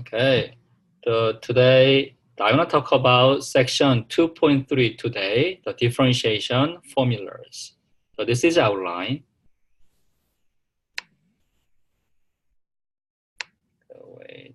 Okay, today I want to talk about section 2.3 today, the differentiation formulas. So this is outline. Wait.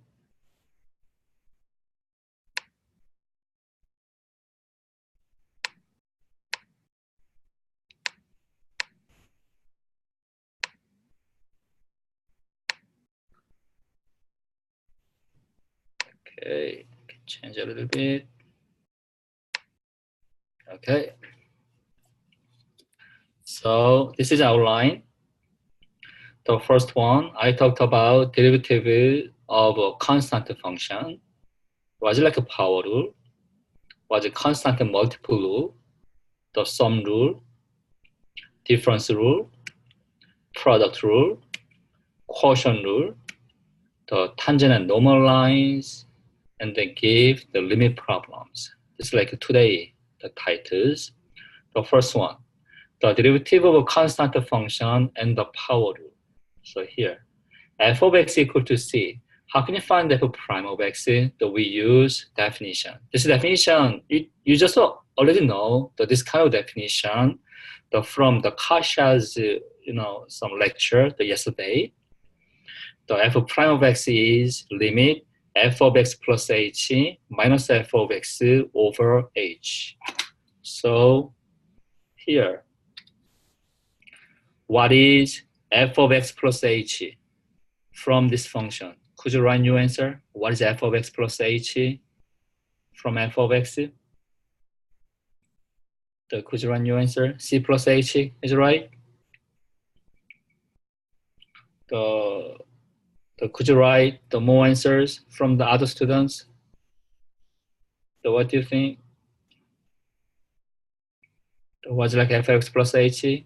Okay, change a little bit. Okay. So this is outline. The first one, I talked about derivative of a constant function. Was it like a power rule? Was it constant multiple rule? The sum rule? Difference rule? Product rule? Quotient rule? The tangent and normal lines, and then give the limit problems. It's like today, the titles. The first one, the derivative of a constant function and the power rule. So here, f of x equal to c. How can you find f prime of x? So we use definition. This definition, you just already know that this kind of definition from the Kasha's, some lecture yesterday. The f prime of x is limit f of x plus h minus f of x over h. So here, what is f of x plus h from this function? Could you write your answer? What is f of x plus h from f of x? Could you run your answer? C plus h is right. Could you write the more answers from the other students? What do you think? Was like fx plus h?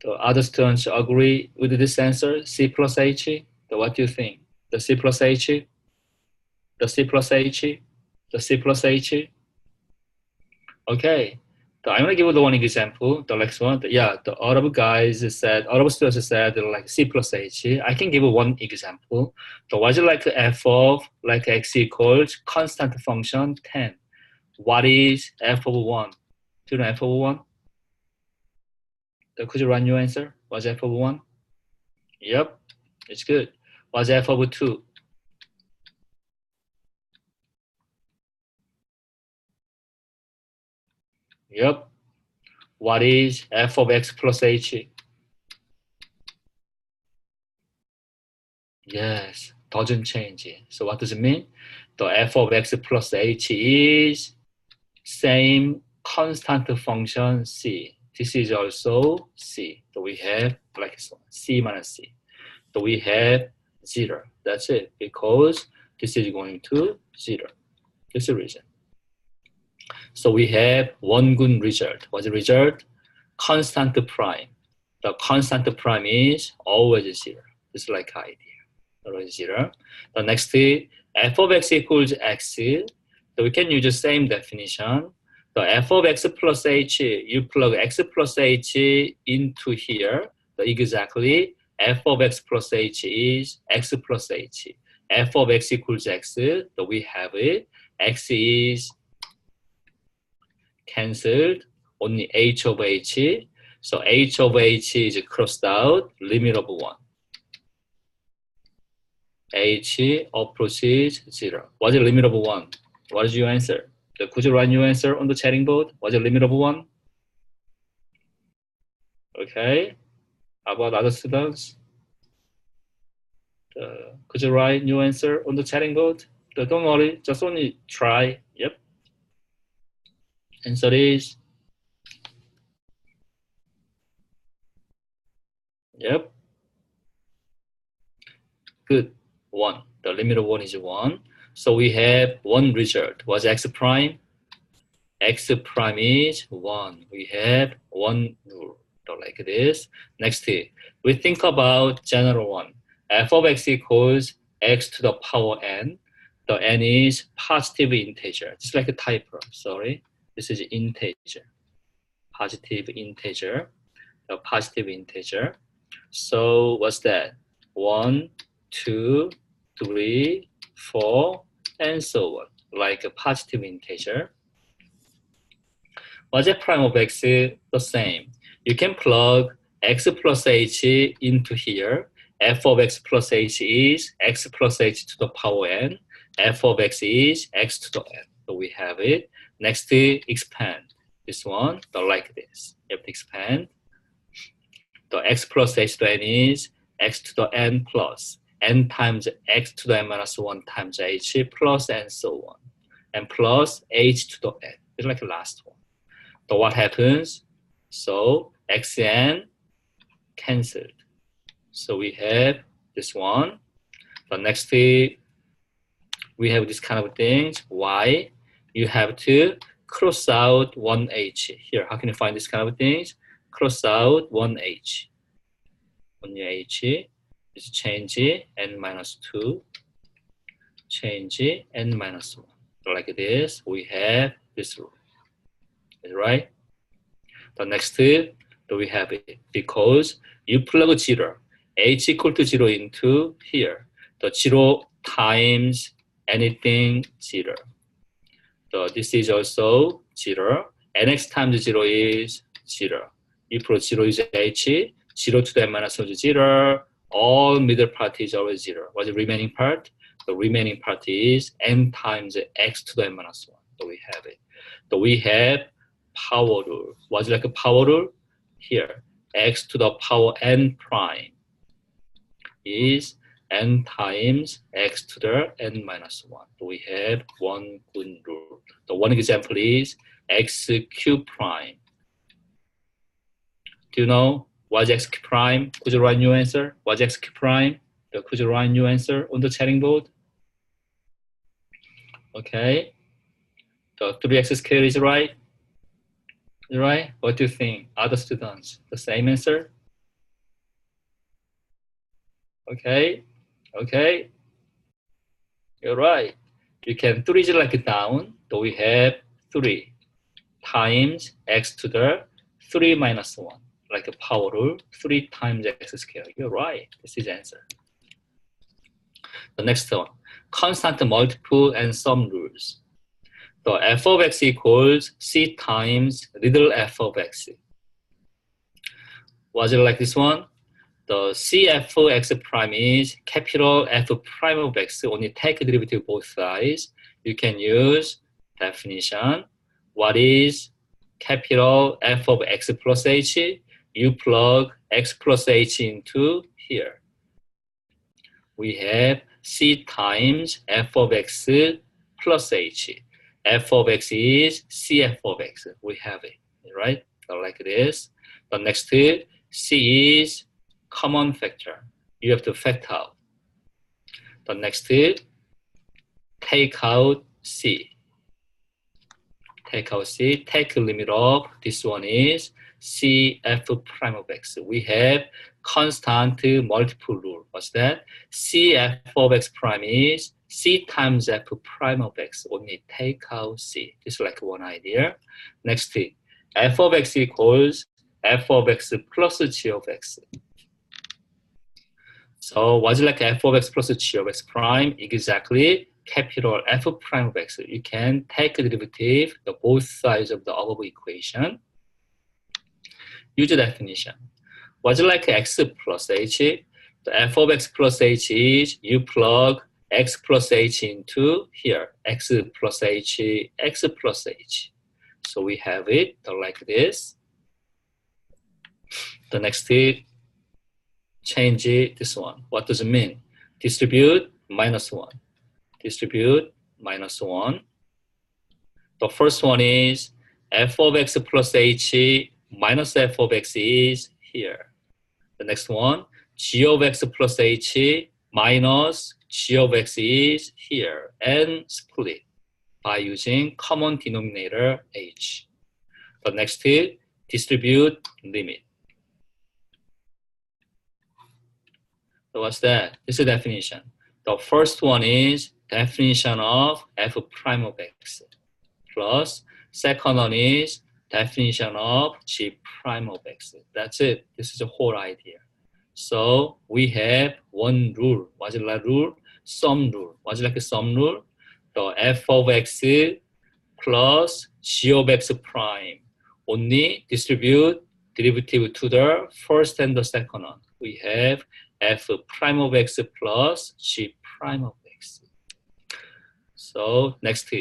The other students agree with this answer, C plus h? What do you think? The C plus h? The C plus h? The C plus h? Okay. I'm going to give you the one example, the next one. The other students said like C plus H. I can give you one example. So what is like f of like x equals constant function 10. What is f of 1? Do you know f of 1? Could you run your answer? What's f of 1? Yep, it's good. What's f of 2? Yep. What is f of x plus h? Yes, doesn't change. So what does it mean? The f of x plus h is same constant function c. This is also c. So we have like c minus c. So we have 0. That's it, because this is going to 0. This is the reason. So we have one good result. What's the result? Constant prime. The constant prime is always 0. It's like idea. Always 0. The next is f of x equals x. So we can use the same definition. The f of x plus h, you plug x plus h into here. So exactly f of x plus h is x plus h. F of x equals x. So we have it. X is cancelled. Only h of h. So h of h is crossed out. Limit of 1. H approaches 0. What's the limit of 1? What is your answer? Could you write your answer on the chatting board? What's the limit of 1? Okay. How about other students? Could you write your answer on the chatting board? Don't worry, just only try. Yep. Answer is, yep. Good. 1. The limit of 1 is 1. So we have one result. What's x prime? X prime is 1. We have one rule. Like this. Next, we think about general one. F of x equals x to the power n. The n is positive integer. Just like a typo, sorry. This is integer. Positive integer. A positive integer. So what's that? 1, 2, 3, 4, and so on, like a positive integer. y prime of x is the same. You can plug x plus h into here. F of x plus h is x plus h to the power n. F of x is x to the n. So we have it. Next, expand. This one, like this. You have to expand. The x plus h to the n is x to the n plus n times x to the n minus 1 times h plus and so on. And plus h to the n. It's like the last one. So what happens? So xn cancelled. So we have this one. The next we have this kind of things. Y, you have to cross out one h. Here, how can you find this kind of things? Cross out one h. One h is change n minus 2, change n minus 1. So like this, we have this rule. Right? The next, do we have it? Because you plug 0, h equal to 0 into here. The 0 times anything 0. So this is also 0. nx times 0 is 0. If 0 is h, 0 to the n minus 1 is 0. All middle part is always 0. What's the remaining part? The remaining part is n times x to the n minus 1. So we have it. So we have power rule. What's like a power rule? Here, x to the power n prime is n times x to the n minus 1. So we have one good rule. The one example is x cube prime. Do you know what's x cube prime? Could you write new answer? What's x cube prime? Could you write new answer on the chatting board? Okay. The 3x squared is right. Right? What do you think? Other students, the same answer? Okay, okay. You're right. You can 3 like it down. So we have 3 times x to the 3 minus 1. Like a power rule, 3 times x squared. You're right. This is the answer. The next one, constant multiple and sum rules. So f of x equals c times little f of x. Was it like this one? The cf of x prime is capital F prime of x. Only take a derivative both sides. You can use definition. What is capital F of x plus h? You plug x plus h into here. We have c times f of x plus h. F of x is cf of x. We have it, right? So like this. The next, c is common factor. You have to factor out. The next, take out c. Take out c. Take a limit of this one is cf prime of x. We have constant multiple rule. What's that? cf of x prime is c times f prime of x. Only take out c. This is like one idea. Next thing, f of x equals f of x plus g of x. So what's like f of x plus g of x prime? Exactly capital F prime of x. You can take a derivative, the both sides of the above equation. Use the definition. What's like x plus h? The f of x plus h is you plug x plus h into here. X plus h, x plus h. So we have it like this. The next change this one. What does it mean? Distribute minus 1. Distribute minus 1. The first one is f of x plus h minus f of x is here. The next one, g of x plus h minus g of x is here, and split by using common denominator h. The next, distribute limit. So what's that? This is the definition. The first one is definition of f prime of x plus second one is definition of g prime of x. That's it. This is the whole idea. So we have one rule. What's that rule? sum rule. What's like a sum rule? The f of x plus g of x prime. Only distribute derivative to the first and the second one. We have f prime of x plus g prime of x. So next,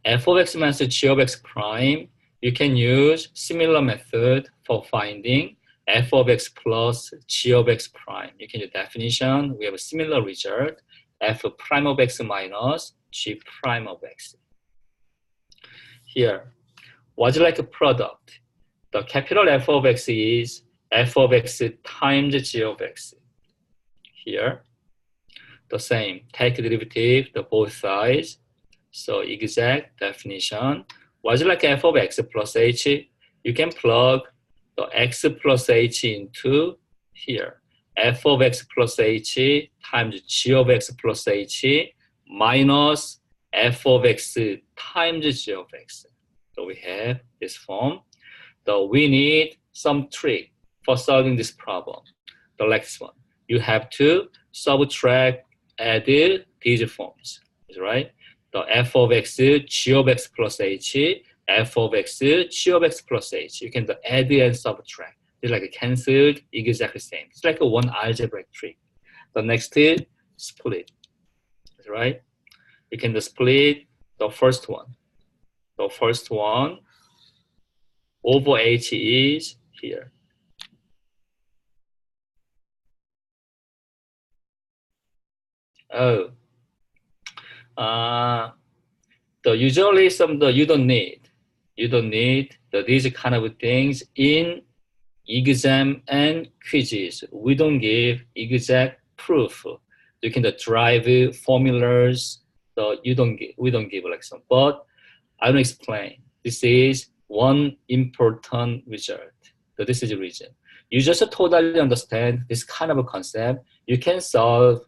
f of x minus g of x prime. You can use similar method for finding f of x plus g of x prime. You can use definition. We have a similar result. F prime of x minus g prime of x. Here, what's like a product? The capital F of x is f of x times g of x. Here, the same. Take derivative, the both sides. So exact definition. What's like f of x plus h? You can plug the x plus h into here. F of x plus h times g of x plus h minus f of x times g of x. So we have this form. So we need some trick for solving this problem. The next one, you have to subtract, add these forms, right? The f of x, g of x plus h, f of x, g of x plus h. You can add and subtract. It's like canceled, exactly same. It's like a one algebraic trick. The next is split, right? You can split the first one. The first one over h is here. Oh, usually you don't need these kind of things in exam and quizzes. We don't give exact proof. You can drive formulas. So we don't give like some. But I will explain. This is one important result. So this is the reason. You just totally understand this kind of a concept. You can solve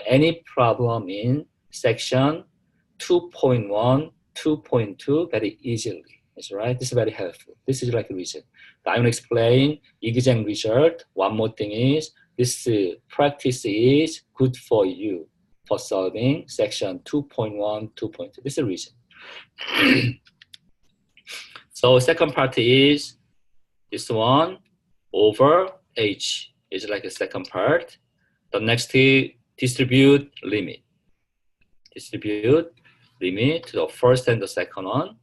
any problem in section 2.1, 2.2 very easily. That's right. This is very helpful. This is like a reason. I will explain exam result. One more thing is this practice is good for you for solving section 2.1, 2.2. This is a reason. So second part is this one over h is like a second part. The next is distribute limit. Distribute limit to the first and the second one.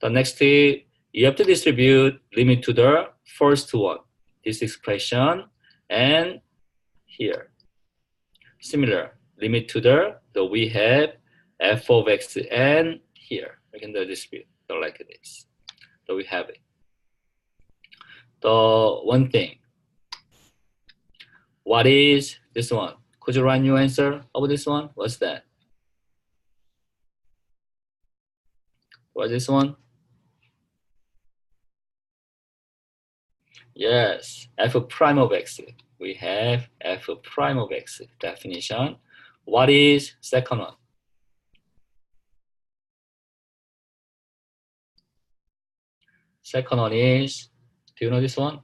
The next is you have to distribute limit to the first one. This expression and here. Similar limit to the we have f of x and here. We can distribute like this. So we have it. The one thing. What is this one? Could you write your answer of this one? What's that? What's this one? Yes, f prime of x. We have f prime of x definition. What is second one? Second one is, do you know this one?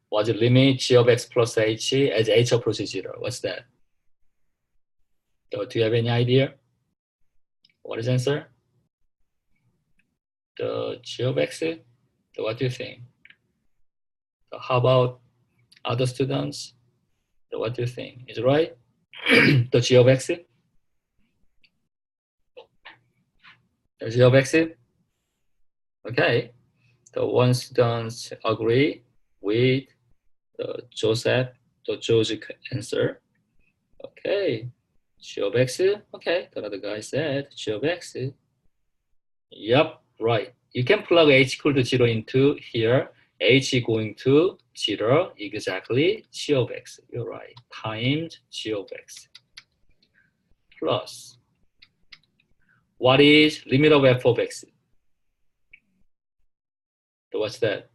What's the limit g of x plus h as h approaches 0? What's that? So do you have any idea? What is the answer? The g of x? So what do you think? So how about other students? So what do you think? Is it right? The g of x? The g of x? Okay. So one student agree with Joseph, the George answer. Okay. G of x. Okay. The other guy said g of x. Yep, right. You can plug h equal to 0 into here. H going to 0, exactly g of x. You're right. Times g of x. Plus. What is limit of f of x? So what's that?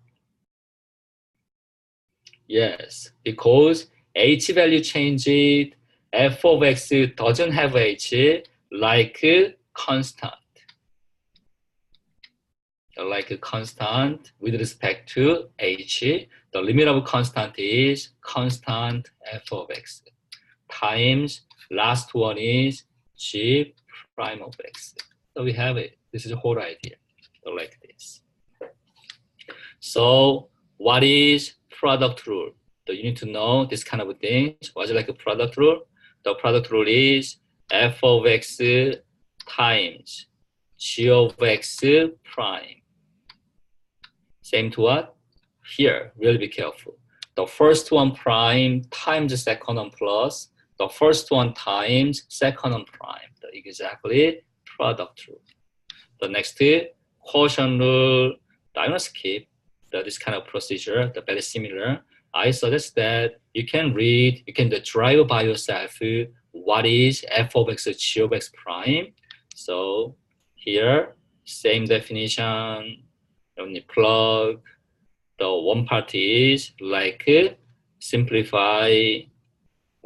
Yes, because h value changed, f of x doesn't have h like constant. Like a constant with respect to h. The limit of constant is constant f of x. times last one is g prime of x. So we have it. This is the whole idea. So like this. So what is product rule? So you need to know this kind of things. What's like a product rule? The product rule is f of x times g of x prime. Same to what? Here, really be careful. The first one prime times the second one plus the first one times second one prime. The exactly product rule. The next quotient rule. I want to skip this kind of procedure, the very similar. I suggest that you can read, you can derive by yourself what is f of x, g of x prime. So here, same definition, only plug. The one part is like simplify.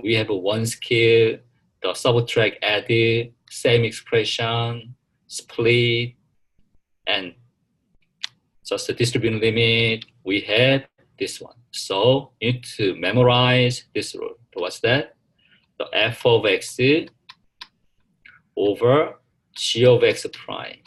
We have one skill, the subtract, add, same expression, split, and just the distribution limit. We have this one. So you need to memorize this rule. So what's that? The f of x over g of x prime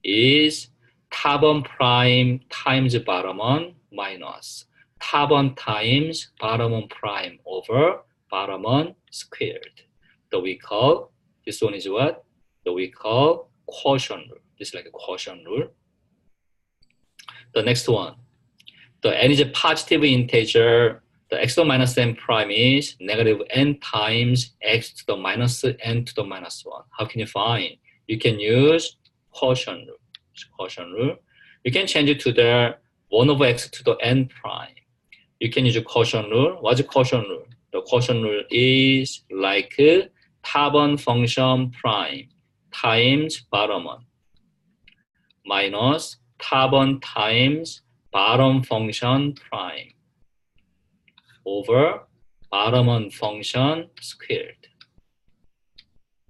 is top one prime times bottom one minus top one times bottom one prime over bottom one squared. So we call, this one is what? So we call quotient rule. This is like a quotient rule. The next one, the n is a positive integer. The x to the minus n prime is negative n times x to the minus n to the minus 1. How can you find? You can use quotient rule. Quotient rule. You can change it to the 1 over x to the n prime. You can use a quotient rule. What's a quotient rule? The quotient rule is like top one function prime times bottom one minus top one times bottom function prime over bottom one function squared.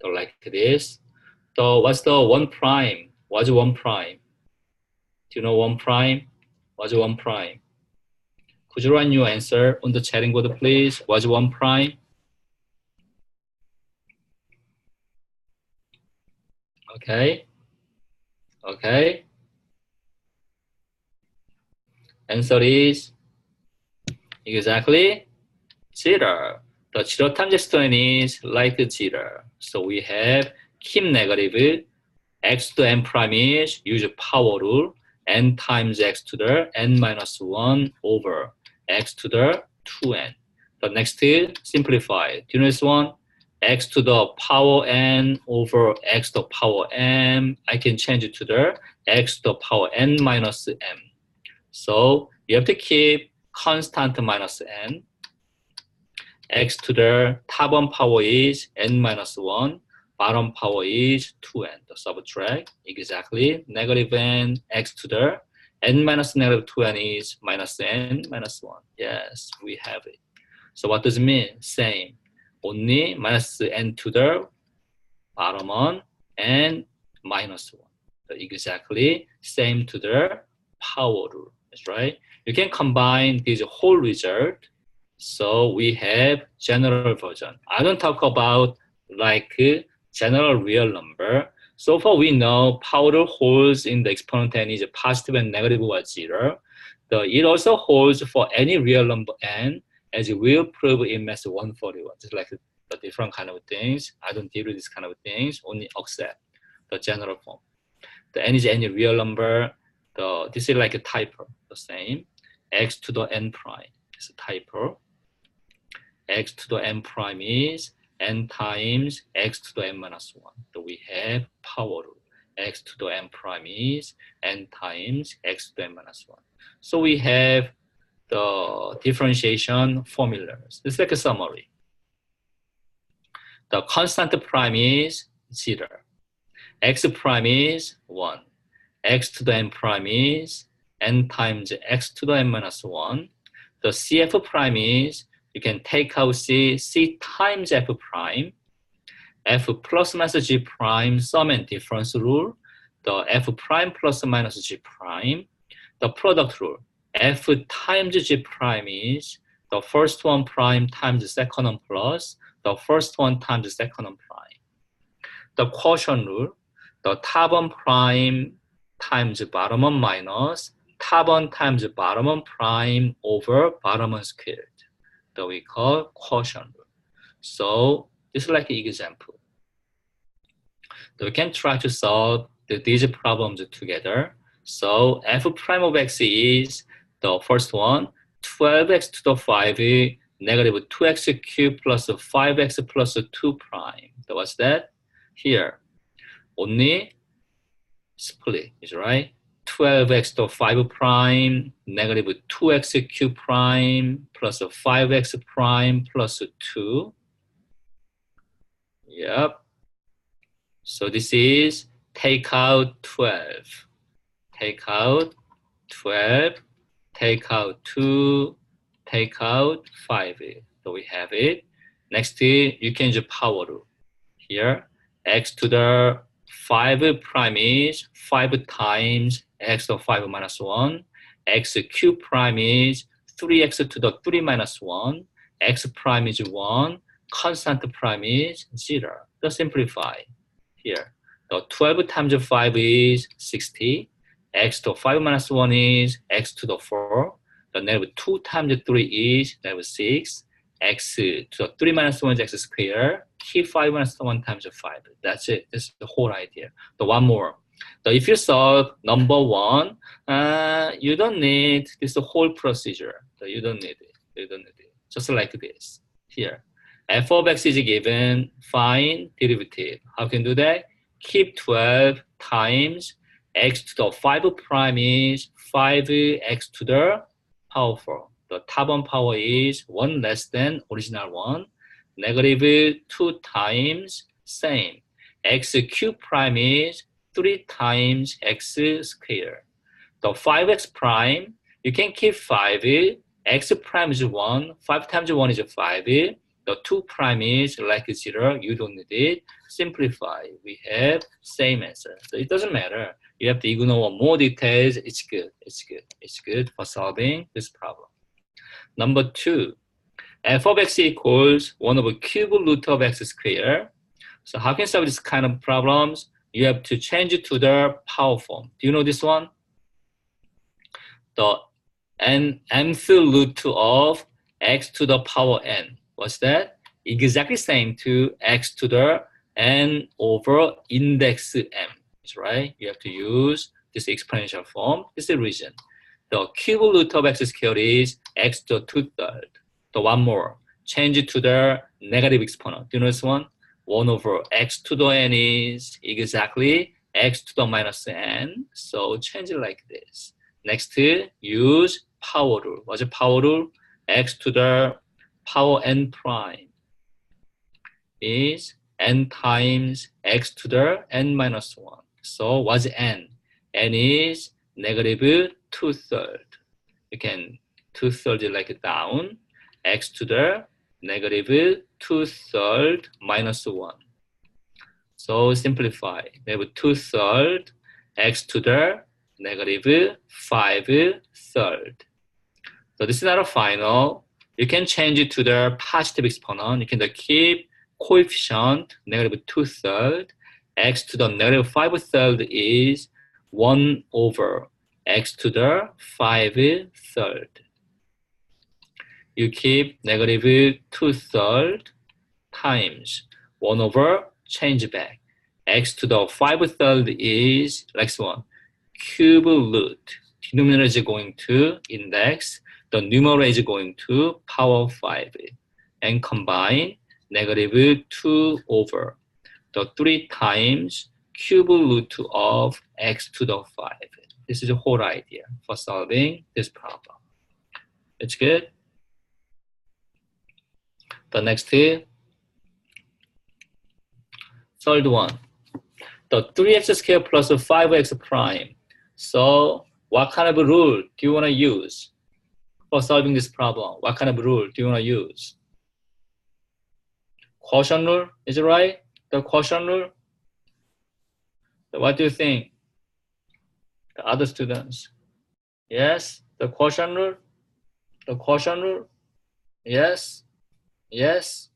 So like this. So what's the 1 prime? What's 1 prime? Do you know 1 prime? What's 1 prime? Could you write your answer on the chatting board, please? What's 1 prime? Okay. Okay. Answer is exactly 0. The 0 times exponent is like 0. So we have keep negative. X to n prime is use power rule. N times x to the n minus 1 over x to the 2n. The next is simplify. Do you know this one? X to the power n over x to the power m. I can change it to the x to the power n minus m. So you have to keep constant minus n. X to the top one power is n minus 1. Bottom power is 2n. The subtract exactly negative n x to the n minus negative 2n is minus n minus 1. Yes, we have it. So what does it mean? Same. Only minus n to the bottom one and minus 1. So exactly same to the power rule. That's right. You can combine this whole result. So we have general version. I don't talk about like general real number. So far we know power rule holds in the exponent n is positive and negative or 0. It also holds for any real number n, as we will prove in Math 141. Just like the different kind of things. I don't deal with this kind of things, only accept the general form. The n is any real number. This is like a typo, the same. X to the n prime is a typo. X to the n prime is n times x to the n minus 1. So we have power rule. X to the n prime is n times x to the n minus 1. So we have the differentiation formulas. It's like a summary. The constant prime is 0. X prime is 1. X to the n prime is n times x to the n minus 1. The CF prime is, you can take out C times F prime. F plus minus G prime, sum and difference rule. The F prime plus minus G prime. The product rule. F times G prime is the first one prime times the second one plus the first one times the second one prime. The quotient rule, the top one prime times bottom one minus top one times bottom one prime over bottom one squared that we call quotient rule. So this is like an example. So we can try to solve these problems together. So f prime of x is the first one, 12x to the 5 negative 2x cubed plus 5x plus 2 prime. So what's that? Here, only split is right. 12x to 5 prime negative 2x cubed prime plus 5x prime plus 2. Yep. So this is take out 12. Take out 12, take out 2, take out 5. So we have it. Next, you can use power rule. Here, x to the 5 prime is 5 times x to the 5 minus 1. X cube prime is 3x to the 3 minus 1. X prime is 1. Constant prime is 0. So simplify. Here, the 12 times 5 is 60. X to the 5 minus 1 is x to the 4. The negative 2 times 3 is negative 6. X to the 3 minus 1 is x squared. Keep 5 minus 1 times 5. That's it. That's the whole idea. The one more. So if you solve number 1, you don't need this whole procedure. So you don't need it. You don't need it. Just like this. Here, f of x is given. Find derivative. How can you do that? Keep 12 times x to the 5 prime is 5x to the power 4. The top one power is 1 less than original 1. Negative 2 times same. X cube prime is 3 times x squared. The 5x prime, you can keep 5. X prime is 1. 5 times 1 is 5. The 2 prime is like 0. You don't need it. Simplify. We have same answer. So it doesn't matter. You have to ignore more details. It's good. It's good. It's good for solving this problem. Number 2, f of x equals 1 over cube root of x squared. So how can you solve this kind of problems? You have to change it to the power form. Do you know this one? The nth root of x to the power n. What's that? Exactly same to x to the n over index m. Right? You have to use this exponential form. This is the reason. The cube root of x squared is x to the 2/3. The one more. Change it to the negative exponent. Do you know this one? 1 over x to the n is exactly x to the minus n. So change it like this. Next, use power rule. What's the power rule? X to the power n prime is n times x to the n minus 1. So what's n? N is negative 2/3. You can 2/3 like it down. X to the negative 2/3 minus 1. So simplify. Negative 2/3 x to the negative 5/3. So this is not a final. You can change it to the positive exponent. You can keep coefficient negative 2/3. X to the negative 5/3 is 1 over x to the 5/3. You keep negative 2/3 times 1 over change back. X to the 5/3 is like this one. Cube root. Denominator is going to index. The numerator is going to power 5. And combine negative 2 over the 3 times cube root of x to the 5. This is the whole idea for solving this problem. It's good? The next third one. The 3x squared plus 5x prime. So what kind of rule do you want to use for solving this problem? What kind of rule do you want to use? Quotient rule, is it right? The quotient rule? So what do you think? The other students? Yes, the quotient rule? The quotient rule? Yes, yes.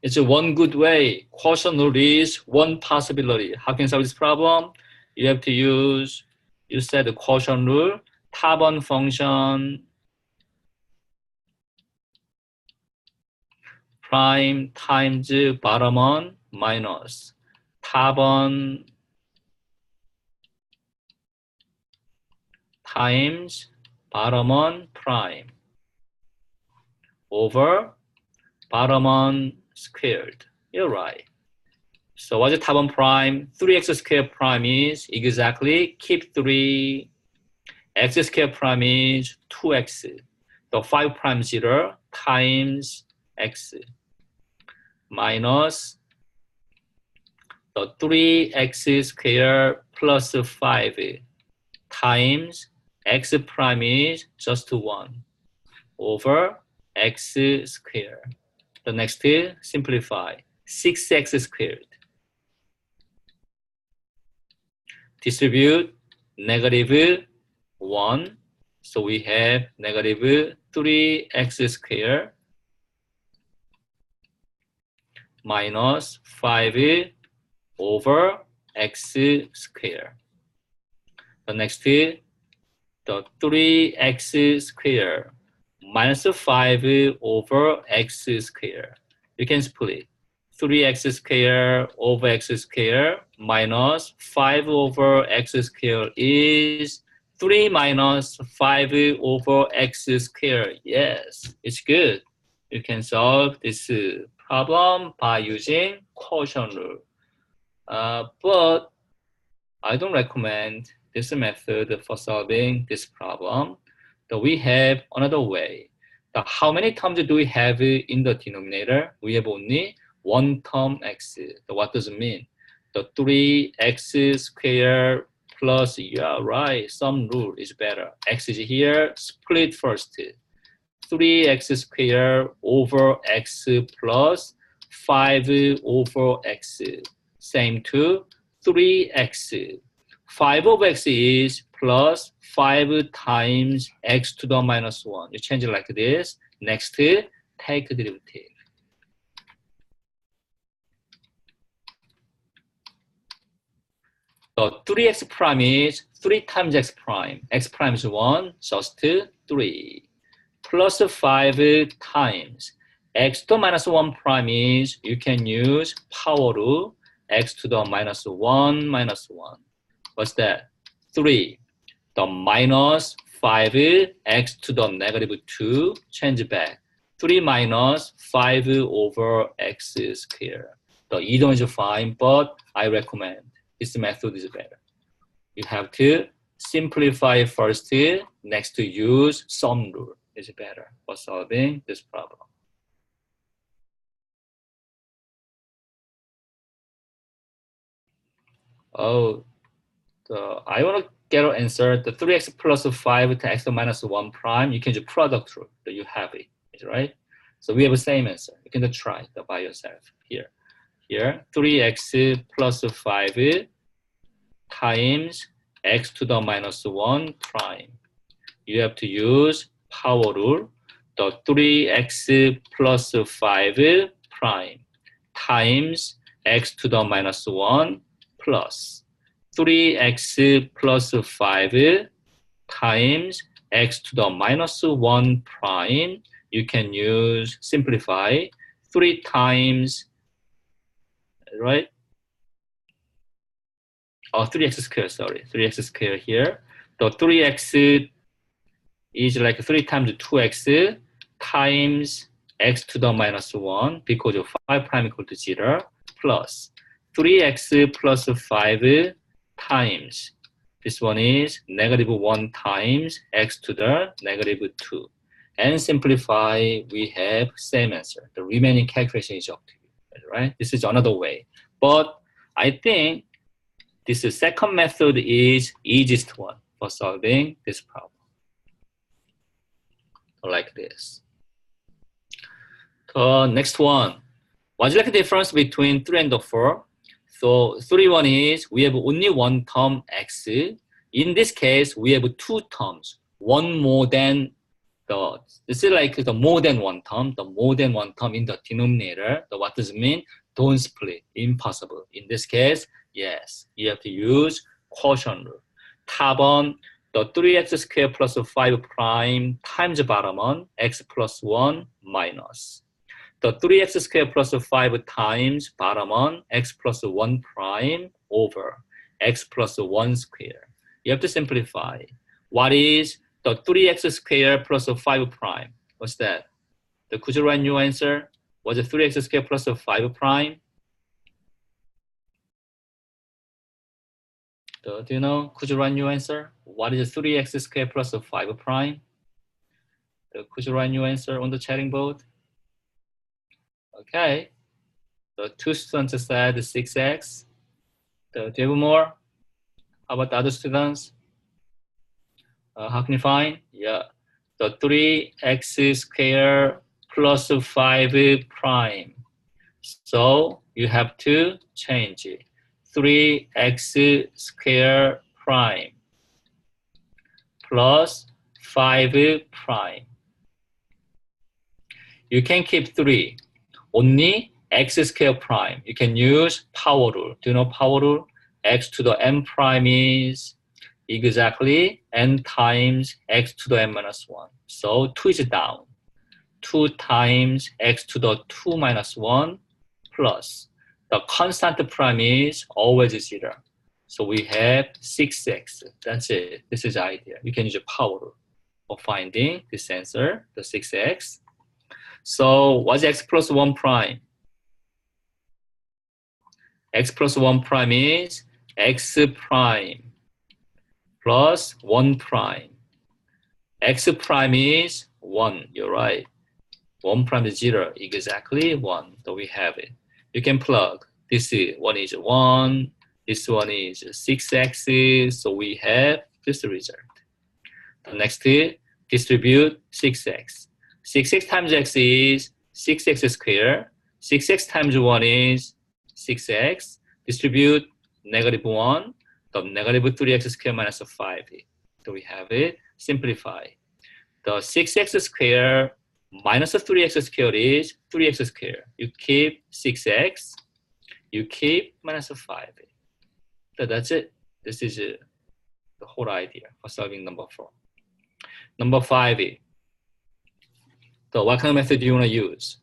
It's one good way. Quotient rule is one possibility. How can you solve this problem? You have to use, you said the quotient rule, top-on function prime times bottom-on minus top-on times bottom-on prime over bottom-on squared. You're right. So what's the top-on prime? 3x squared prime is exactly keep 3. X squared prime is 2x. The 5 prime 0 times x minus the 3x squared plus 5 times x prime is just 1 over x squared. The next simplify 6x squared. Distribute negative 1. So we have negative 3x squared minus 5 over x squared. The next, the 3x squared minus 5 over x squared. You can split 3x squared over x squared minus 5 over x squared is 3 minus 5 over x squared. Yes, it's good. You can solve this problem by using quotient rule. But I don't recommend this method for solving this problem. So we have another way. How many terms do we have in the denominator? We have only one term x. So what does it mean? The 3x squared plus, yeah, right, some rule is better. X is here, split first. 3x squared over x plus 5 over x. Same to 3x. 5 over x is plus 5 times x to the minus 1. You change it like this. Next, take the derivative. So 3x prime is 3 times x prime. X prime is 1, just 3. Plus 5 times x to the minus 1 prime is, you can use power rule, x to the minus 1 minus 1. What's that? 3. The minus 5 x to the negative 2, change back. 3 minus 5 over x squared. The either is fine, but I recommend this method is better. You have to simplify first, next to use sum rule is better for solving this problem. Oh, I want to get an answer. The 3x plus 5 to x minus 1 prime, you can do product rule that you have it, right? So we have the same answer. You can just try that by yourself here. Here, 3x plus 5 times x to the minus 1 prime. You have to use power rule. The 3x plus 5 prime times x to the minus 1 plus 3x plus 5 times x to the minus 1 prime. You can use simplify 3 times, right? Oh, 3x squared, sorry. 3x squared here. The 3x is like 3 times 2x times x to the minus 1 because of 5 prime equal to 0 plus 3x plus 5 times, this one is negative 1 times x to the negative 2. And simplify, we have same answer. The remaining calculation is up to you, right? This is another way. But I think this second method is easiest one for solving this problem. Like this. The next one. What's like the difference between 3 and the 4? So 3, 1 is we have only one term x. In this case, we have two terms. One more than this is like the more than one term, the more than one term in the denominator. What does it mean? Don't split, impossible. In this case, yes, you have to use quotient rule. 탑은 the 3x squared plus 5 prime times bottom은 x plus 1 minus. The 3x squared plus 5 times bottom은 x plus 1 prime over x plus 1 square. You have to simplify. What is the 3x squared plus 5 prime? What's that? Could you write new answer? Was it 3x squared plus 5 prime? Do you know? Could you write new answer? What is 3x squared plus 5 prime? Could you write new answer on the chatting board? Okay. The 2 students said 6x. Do you have more? How about the other students? How can you find? Yeah. The 3x squared plus 5 prime. So you have to change it. 3x squared prime plus 5 prime. You can keep 3. Only x squared prime. You can use power rule. Do you know power rule? X to the n prime is exactly n times x to the n minus 1. So 2 is down. 2 times x to the 2 minus 1 plus the constant prime is always 0. So we have 6x. That's it. This is the idea. You can use a power rule for finding this answer, the 6x. So what's x plus 1 prime? X plus 1 prime is x prime plus 1 prime. X prime is 1. You're right. 1 prime is 0. Exactly 1. So we have it. You can plug. This one is 1. This one is 6x. So we have this result. The next, distribute 6x. 6x times x is 6x squared. 6x times 1 is 6x. Distribute negative 1. The negative 3x squared minus 5. So we have it. Simplify. The 6x squared minus 3x squared is 3x squared. You keep 6x. You keep minus 5. So that's it. This is the whole idea for solving number 4. Number 5. So what kind of method do you want to use?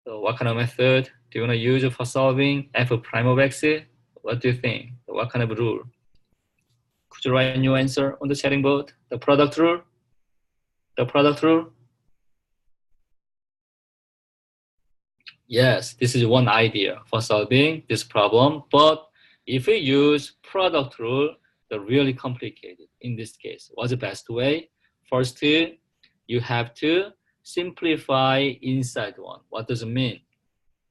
So what kind of method do you want to use for solving f prime of x? What do you think? What kind of rule? Could you write a new answer on the chatting board? The product rule? The product rule? Yes, this is one idea for solving this problem. But if we use product rule, they're really complicated in this case. What's the best way? First, you have to simplify inside one. What does it mean?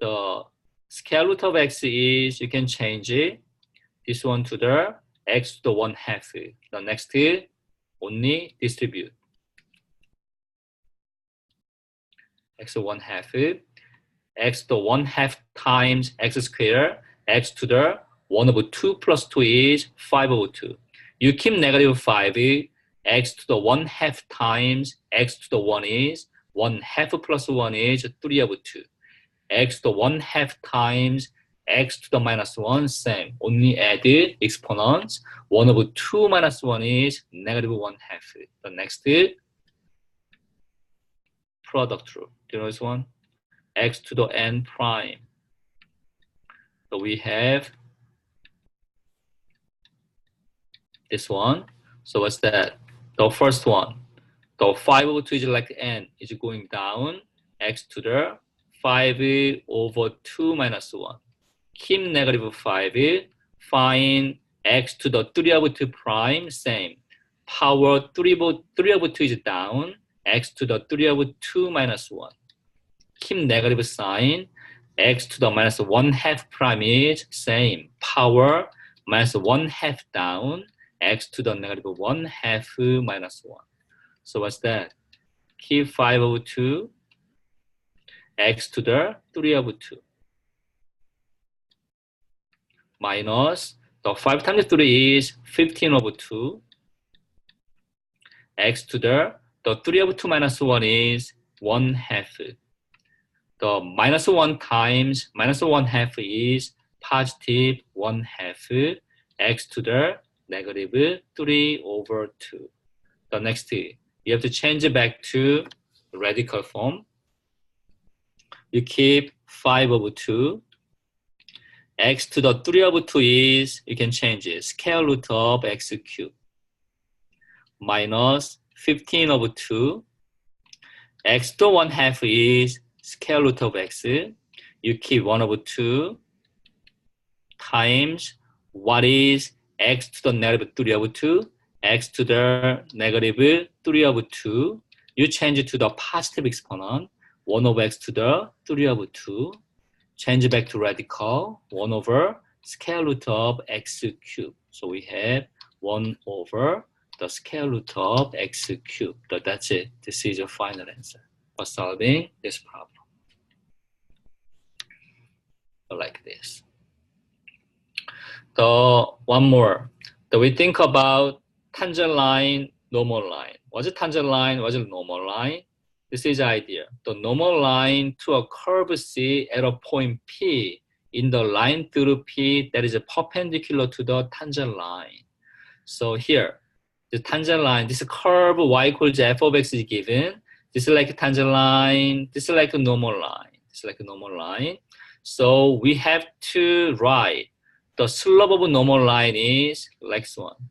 The square root of x is, you can change it. This one to the x to the 1/2. The next, only distribute. X to 1/2. X to the 1/2 times x squared. X to the 1 over 2 plus 2 is 5 over 2. You keep negative 5. X to the 1/2 times x to the 1 is 1/2 plus 1 is 3 over 2. X to the 1/2 times x to the minus 1, same. Only add exponents. 1 over 2 minus 1 is negative 1/2. The next is product rule. Do you know this one? X to the n prime. So we have this one. So what's that? The first one. The 5 over 2 is like n is going down. X to the 5 over 2 minus 1. Keep negative 5. Find x to the 3 over 2 prime, same. Power 3 over 2 is down. X to the 3 over 2 minus 1. Keep negative sign. X to the minus 1/2 prime is same. Power minus 1/2 down. X to the negative 1/2 minus 1. So what's that? Keep 5 over 2. X to the 3 over 2. Minus the 5 times 3 is 15 over 2. x to the 3 over 2 minus 1 is 1/2. The minus 1 times minus 1/2 is positive 1/2 x to the negative 3 over 2. The next, you have to change it back to radical form. You keep 5 over 2. X to the 3 over 2 is, you can change it, square root of x cubed. Minus 15 over 2. X to 1/2 is square root of x. You keep 1 over 2 times what is x to the negative 3 over 2, x to the negative 3 over 2. You change it to the positive exponent, 1 over x to the 3 over 2. Change it back to radical, 1 over square root of x cubed. So we have 1 over the square root of x cubed. So that's it. This is your final answer for solving this problem. Like this. One more. We think about tangent line, normal line. Was it tangent line? Was it normal line? This is the idea. The normal line to a curve C at a point P in the line through P that is perpendicular to the tangent line. So here, the tangent line, this curve y equals f of x is given. This is like a tangent line. This is like a normal line. This is like a normal line. So we have to write the slope of a normal line is like this one.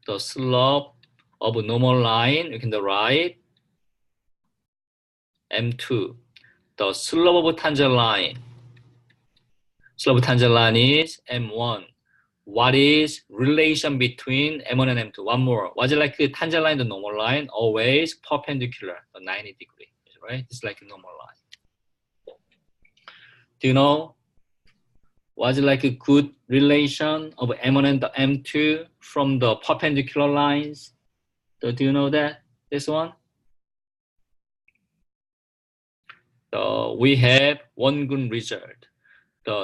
The slope of a normal line, you can write M2. The slope of a tangent line. Slope of tangent line is M1. What is relation between M1 and M2? One more. Was it like the tangent line, the normal line? Always perpendicular, the 90 degree, right? It's like a normal line. Do you know? Was it like a good relation of M1 and the M2 from the perpendicular lines? So do you know that? This one? So we have one good result.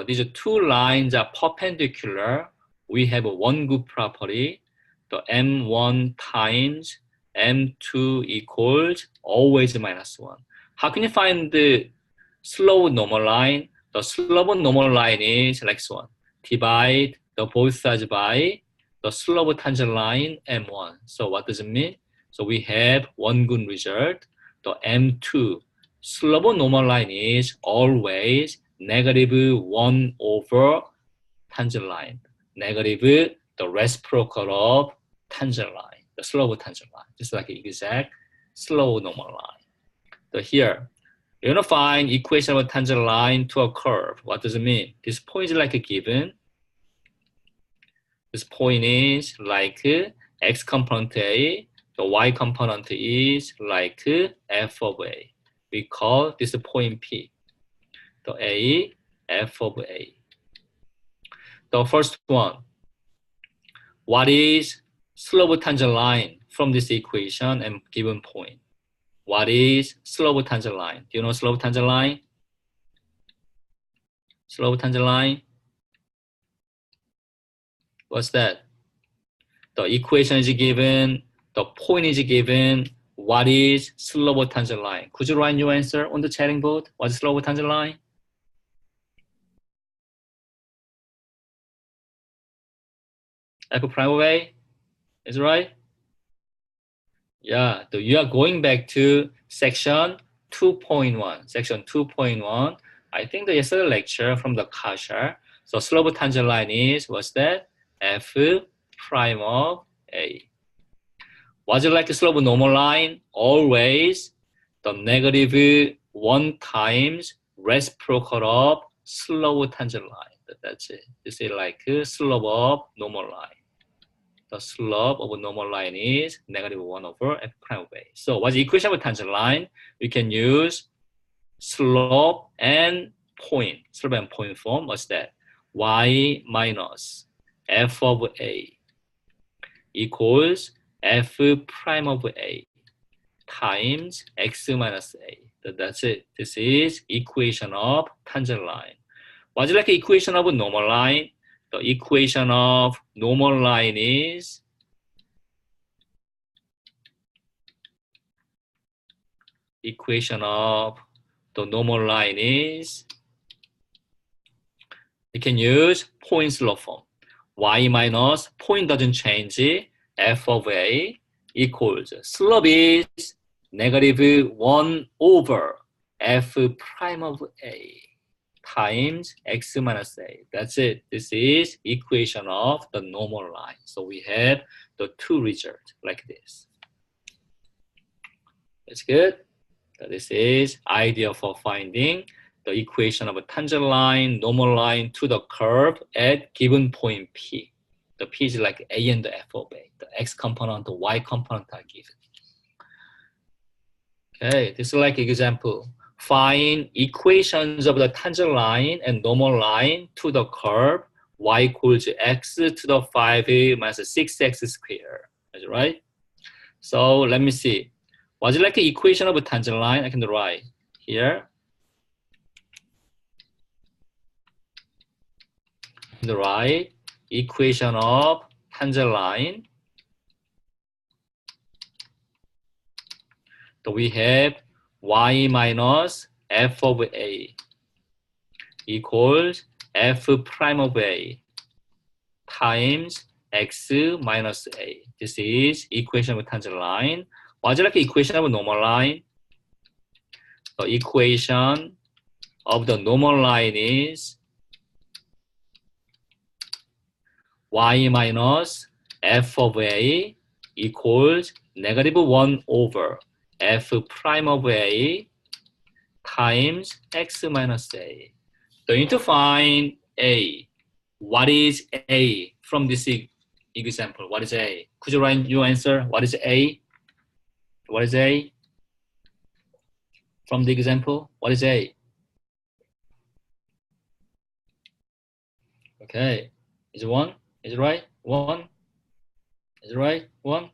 These two lines are perpendicular. We have one good property. The M1 times M2 equals always minus 1. How can you find the slope normal line? The slope normal line is like this one. Divide the both sides by the slope tangent line M1. So what does it mean? So we have one good result. The M2 slope normal line is always negative 1 over tangent line. Negative the reciprocal of tangent line, the slope of tangent line. Just like exact slope normal line. So here, you're going to find equation of a tangent line to a curve. What does it mean? This point is like a given. This point is like x component A. The y component is like f of A. We call this point P. The A, f of A. The first one. What is slope tangent line from this equation and given point? What is slope tangent line? Do you know slope tangent line? Slope tangent line? What's that? The equation is given, the point is given. What is slope tangent line? Could you write your answer on the chatting board? What's slope tangent line? F prime of A? Is it right? Yeah, so you are going back to section 2.1. Section 2.1. I think the yesterday lecture from the Kasha. So slope tangent line is, what's that? F prime of A. Was it like a slope normal line? Always the negative 1 times reciprocal of slope tangent line. That's it. This is like a slope of normal line. The slope of a normal line is negative 1 over f prime of A. So what's the equation of a tangent line? We can use slope and point. Slope and point form. What's that? Y minus f of A equals f prime of A times x minus A. So that's it. This is equation of tangent line. What's like equation of a normal line? the equation of normal line is equation of the normal line is, you can use Point's law form. Y minus point doesn't change, f of a equals slope is negative 1 over f prime of a times x minus a. That's it. This is equation of the normal line. So we have the two results like this. That's good. So this is idea for finding the equation of a tangent line, normal line to the curve at given point P. The P is like A and the F of A. The X component, the Y component are given. Okay, this is like example. Find equations of the tangent line and normal line to the curve y equals x to the 5 minus 6x squared. That's right. So let me see. Was it like an equation of a tangent line? I can write here. The right equation of tangent line. So we have y minus f of a equals f prime of a times x minus a. This is equation of tangent line. Was it like equation of a normal line? The equation of the normal line is y minus f of a equals negative 1 over f prime of a times x minus a. So you need to find a. What is a from this example? What is a? Could you write your answer? What is a? What is a? From the example, what is a? Okay, is it 1? Is it right? 1? Is it right? 1?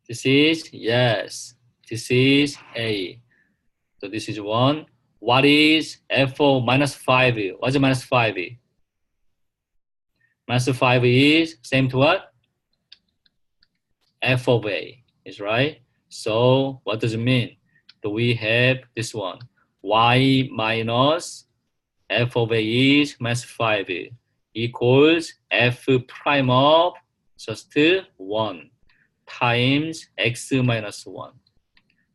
This is, yes, this is a. So this is 1. What is f of minus 5? What is minus 5? Minus 5 is same to what? F of a is right. So what does it mean? So we have this one. Y minus f of a is minus 5 equals f prime of just 1 times x minus 1.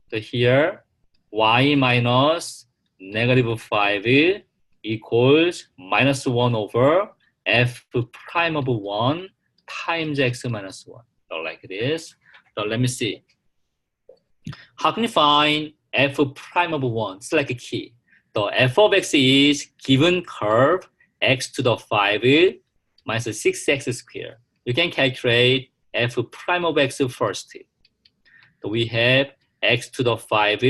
So here y minus negative 5 equals minus 1 over f prime of 1 times x minus 1. So like this. So let me see. How can you find f prime of 1? It's like a key. So f of x is given curve x to the 5 minus 6x squared. You can calculate f prime of x first. So we have x to the 5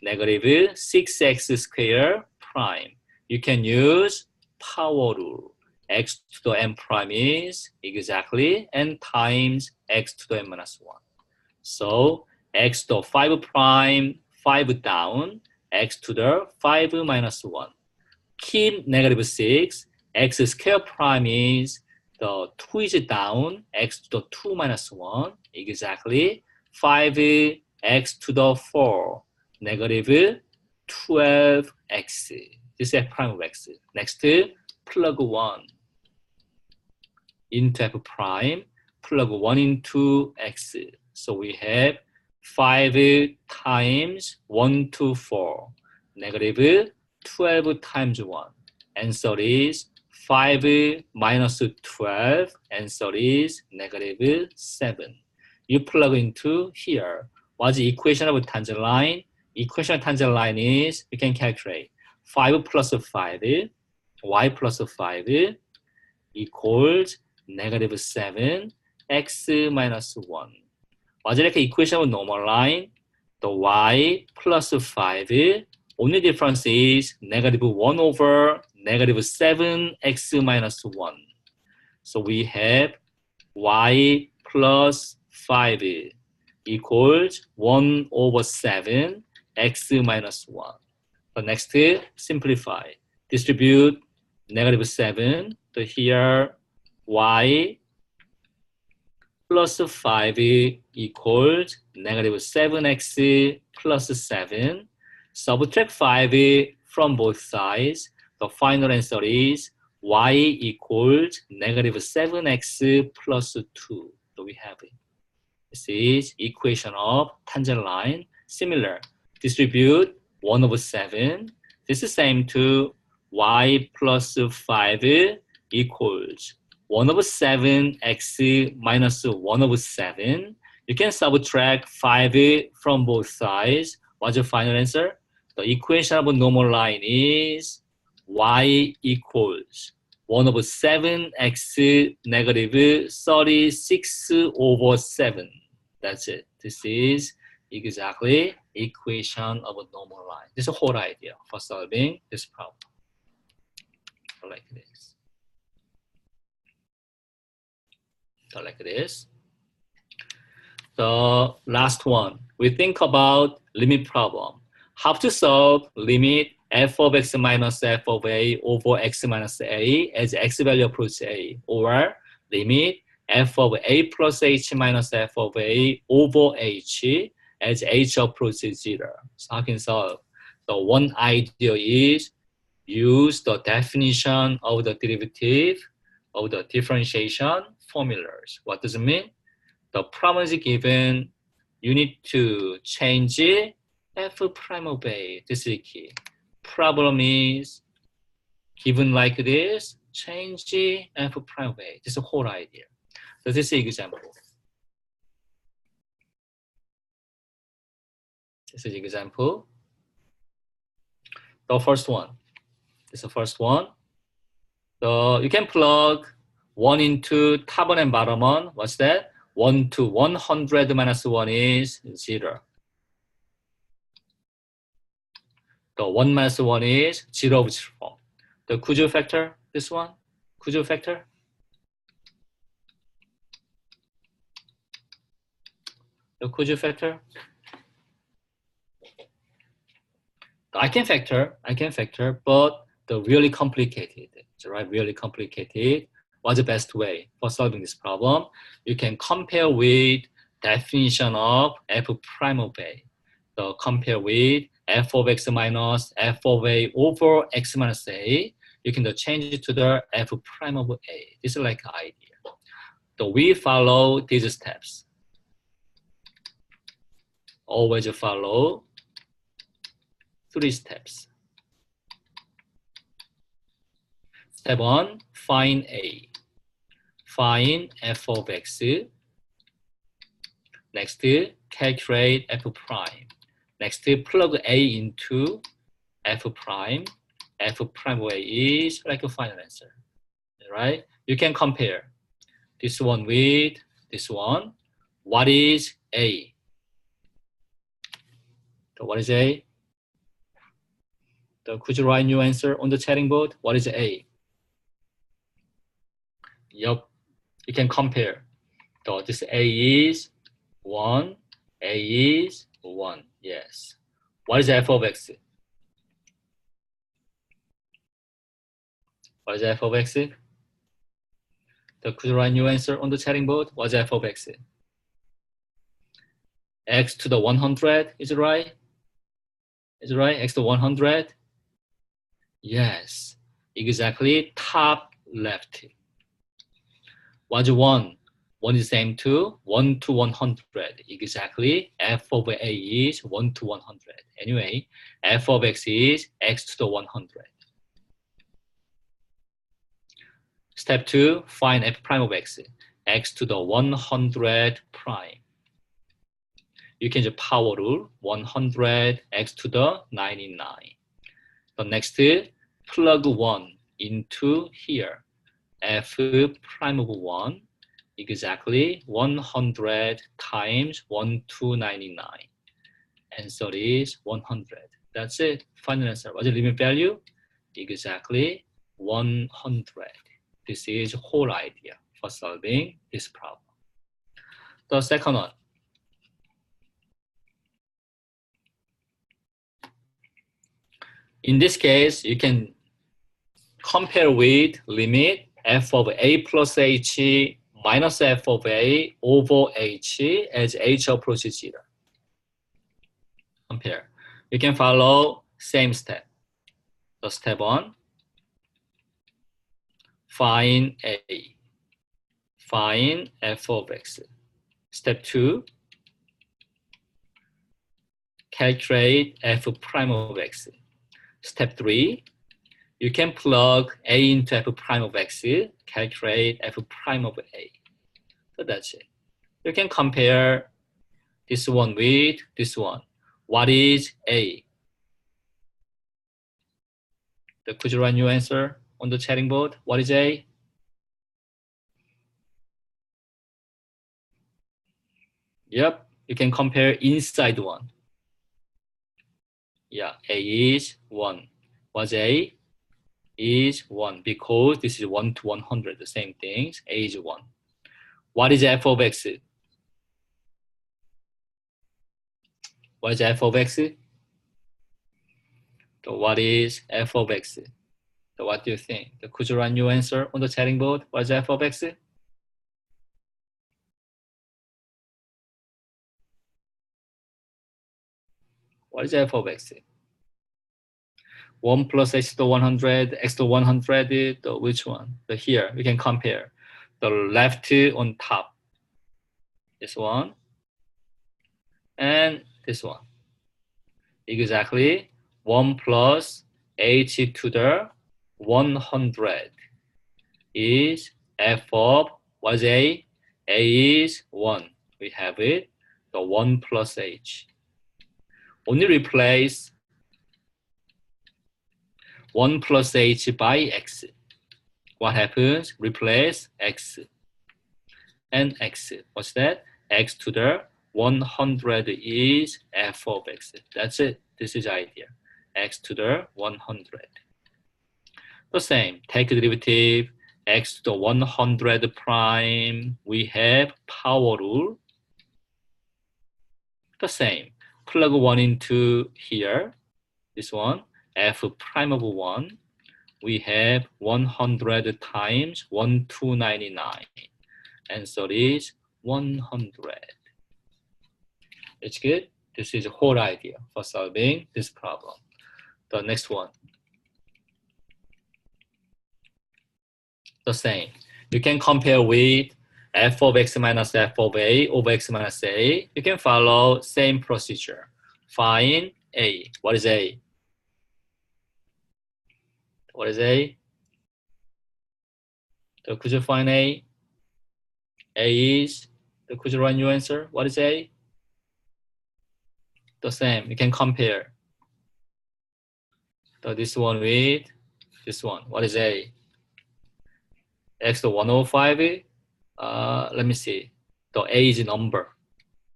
negative 6x squared prime. You can use power rule. X to the n prime is exactly n times x to the n minus 1. So x to the 5 prime, 5 down, x to the 5 minus 1. Keep negative 6, x square prime is the 2 is down, x to the 2 minus 1, exactly 5 x to the 4, negative 12x. This is f prime of x. Next, plug 1 into f prime, plug 1 into x. So we have 5 times 1 to 4, negative 12 times 1. Answer is 5 minus 12. Answer is negative 7. You plug into here. What's the equation of a tangent line? Equation of tangent line is, you can calculate 5 plus 5, y plus 5 equals negative 7, x minus 1. Was it like an equation of a normal line? The y plus 5, only difference is negative 1 over negative 7, x minus 1. So we have y plus 5 equals 1 over 7, x minus 1. So next, simplify. distribute -7 to here y plus 5 equals -7x plus 7. Subtract 5 from both sides. The final answer is y equals -7x plus 2. So we have it. This is equation of tangent line. Similar. Distribute 1 over 7. This is same to y plus 5 equals 1 over 7 x minus 1 over 7. You can subtract 5 from both sides. What's your final answer? The equation of a normal line is y equals 1 over 7x negative 36 over 7. That's it. This is exactly equation of a normal line. This is the whole idea for solving this problem. Like this. So like this. The last one, we think about limit problem. How to solve limit f of x minus f of a over x minus a as x value approaches a, or limit f of a plus h minus f of a over h as h approaches 0. So how can you solve? So one idea is use the definition of the derivative of the differentiation formulas. What does it mean? The problem is given, you need to change f prime of a. This is key. Problem is given like this, change f prime of a. This is the whole idea. So this is an example. This is example. The first one. This is the first one. So you can plug 1 into top one and bottom one. What's that? 1 to 100 minus 1 is 0. The 1 minus 1 is 0 over 0. The could you factor this one? Could you factor? The could you factor? I can factor, but the really complicated, right? Really complicated. What's the best way for solving this problem? You can compare with definition of f prime of a. So compare with f of x minus f of a over x minus a. You can change it to the f prime of a. This is like an idea. So we follow these steps. Always follow 3 steps. Step 1, find a. Find f of x. Next, calculate f prime. Next, plug a into f prime. F prime of a is like a final answer, right? You can compare this one with this one. What is a? So what is a? So could you write your answer on the chatting board? What is a? Yup, you can compare. So this a is 1, a is 1, yes. What is f of x? What is f of x? So could you write your answer on the chatting board? What is f of x? X to the 100, is it right? Is it right? X to 100? Yes, exactly top left. What's 1? 1 is same to 1 to 100. Exactly. F of a is 1 to 100. Anyway, f of x is x to the 100. Step 2, find f prime of x. X to the 100 prime. You can use power rule, 100 x to the 99. The next, plug 1 into here. F prime of 1, exactly 100 times 1 to 99. Answer is 100. That's it. Final answer. What's the limit value? Exactly 100. This is the whole idea for solving this problem. The second one. In this case, you can compare with limit f of a plus h minus f of a over h as h approaches 0. Compare. You can follow same step. So step 1, find a. Find f of x. Step 2, calculate f prime of x. Step 3, you can plug a into f prime of x, calculate f prime of a. So that's it. You can compare this one with this one. What is a? Could you run your answer on the chatting board? What is a? Yep, you can compare inside one. Yeah, a is 1. What's a? Is 1 because this is 1 to 100, the same things. A is 1. What is f of x? What is f of x? So what is f of x? So what do you think? Could you run your answer on the chatting board? What is f of x? What is f of x? 1 plus x to the 100, x to 100, which one? Here, we can compare. The left on top, this one, and this one. Exactly 1 plus h to the 100 is f of, what is a? A is 1. We have it, the 1 plus h. Only replace 1 plus h by x. What happens? Replace x and x. What's that? X to the 100 is f of x. That's it. This is the idea. X to the 100. The same. Take the derivative. X to the 100 prime. We have power rule. The same. Plug 1 into here. This one. F prime of 1. We have 100 times 1299. Answer is 100. It's good. This is the whole idea for solving this problem. The next one. The same. You can compare with f of x minus f of a over x minus a. You can follow same procedure. Find a. What is a? What is a? So could you find a? A is, could you run your answer? What is a? The same. You can compare. So this one with this one. What is a? X to 105. Let me see. The a is number.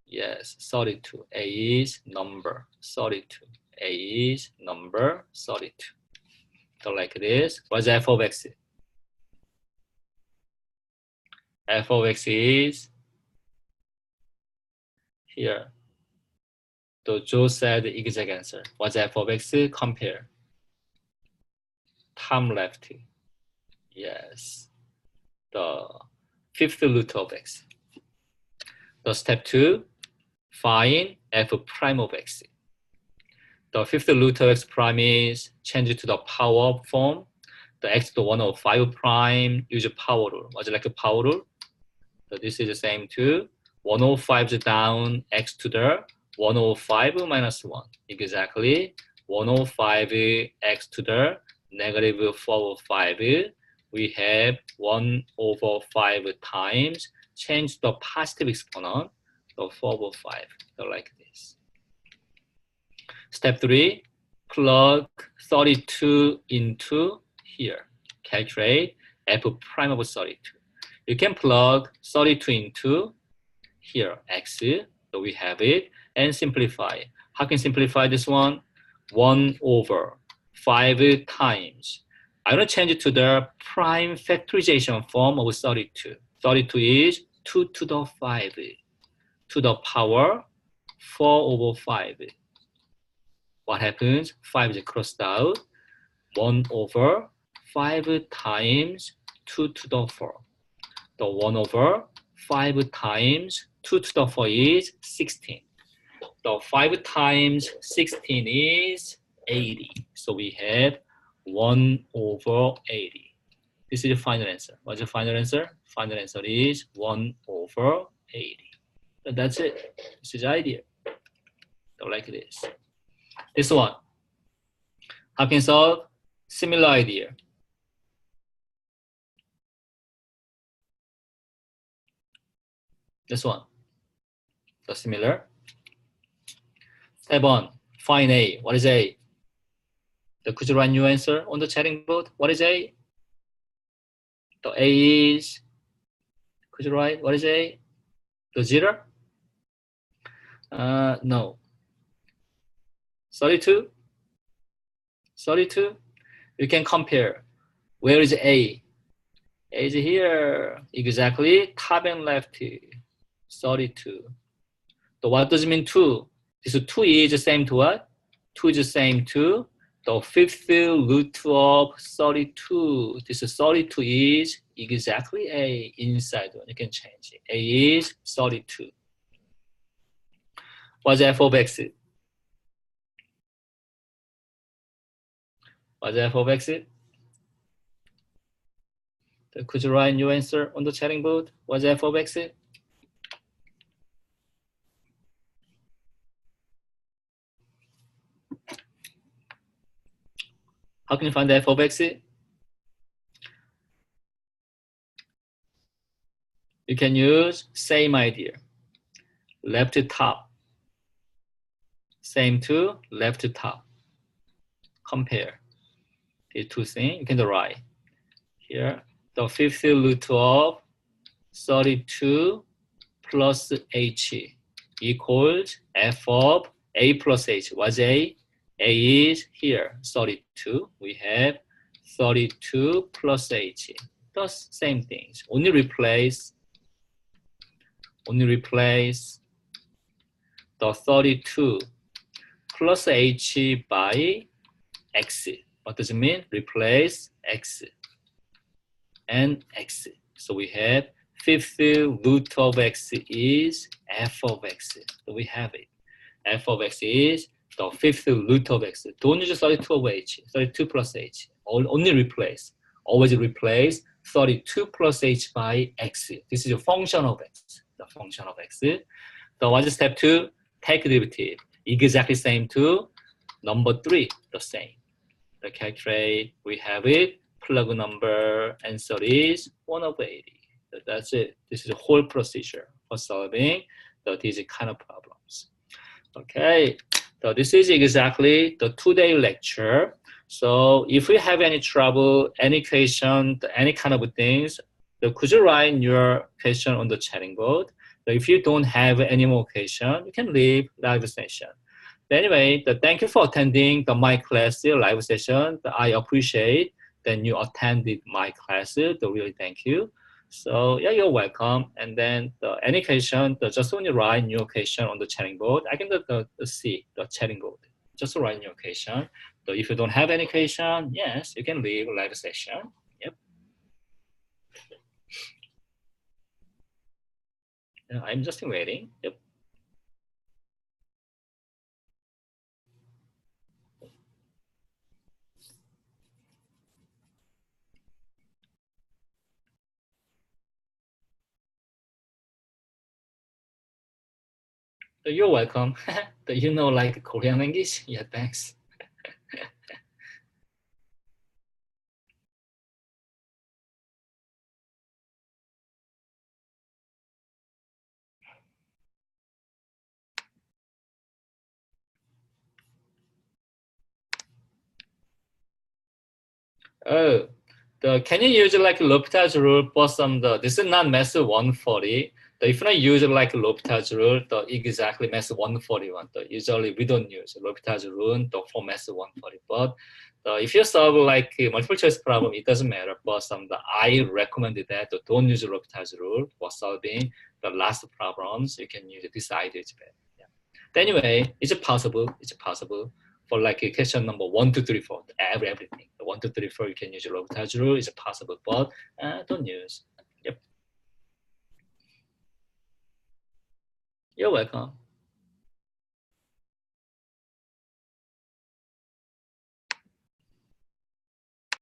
Yes, 32. A is number. 32. A is number 32. So like this. What's f of x? F of x is here. So Joe said the exact answer. What's f of x? Compare. Top left. Yes. The fifth root of x. The step 2, find f prime of x. The fifth root of x prime is change to the power form. The x to the 105 prime use a power rule. What's it like a power rule? So this is the same too. 105 is down, x to the 105 minus 1. Exactly. 105 x to the negative 405. We have 1 over 5 times, change the positive exponent, so 4 over 5, so like this. Step 3, plug 32 into here. Calculate f prime of 32. You can plug 32 into here, x, so we have it, and simplify. How can you simplify this one? 1 over 5 times. I'm going to change it to the prime factorization form of 32. 32 is 2 to the 5 to the power 4 over 5. What happens? 5 is crossed out. 1 over 5 times 2 to the 4. The 1 over 5 times 2 to the 4 is 16. The 5 times 16 is 80. So we have 1 over 80. This is the final answer. What's the final answer? Final answer is 1 over 80. And that's it. This is the idea. So like this. This one. How can you solve? Similar idea. This one. So similar. Step 1. Find A. What is A? Could you write your answer on the chatting board? What is A? The A is, could you write, what is A? The 0? No. 32? 32? You can compare. Where is A? A is here. Exactly. Top and left. 32. So what does it mean 2? This 2 is the same to what? 2 is the same to the fifth root of 32. This 32 is exactly A inside one. You can change it. A is 32. What's f of x? What's f of x? Could you write your answer on the chatting board? What's f of x? How can you find the f of x? You can use same idea. Left to top. Same to left to top. Compare these two things. You can do right. Here, the fifth root of 32 plus h equals f of a plus h. What's a? A is here, 32. We have 32 plus h. Thus, same things. Only replace the 32 plus h by x. What does it mean? Replace x and x. So we have fifth root of x is f of x. So we have it. F of x is the fifth root of x. Don't use 32 over h. 32 plus h. Only replace. Always replace 32 plus h by x. This is a function of x. The function of x. So what's step 2? Take derivative. Exactly same to number 3. The same. The calculate. We have it. Plug number. Answer is 1 over 80. So that's it. This is the whole procedure for solving these kind of problems. Okay. So this is exactly the 2-day lecture. So if you have any trouble, any question, any kind of things, could you write your question on the chatting board? So if you don't have any more question, you can leave live session. But anyway, thank you for attending my class live session. I appreciate that you attended my class. Really thank you. So yeah, you're welcome. And then any question, just only write your question on the chatting board. I can see the chatting board. Just write your question. So if you don't have any question, yes, you can leave live session. Yep. I'm just waiting. Yep. You're welcome. You know like Korean language? Yeah, thanks. Oh, can you use like L'Hopital's rule for some this is not math 140. If you not use like L'Hopital's rule, exactly math 141. Usually we don't use L'Hopital's rule for math 140. But if you solve like multiple choice problem, it doesn't matter. But I recommended that don't use L'Hopital's rule for solving the last problems. You can use this idea. It's better. Yeah. But anyway, it's possible. It's possible for like question number 1, 2, 3, 4. Everything. 1, 2, 3, 4, you can use L'Hopital's rule. It's possible, but don't use. Yep. You're welcome.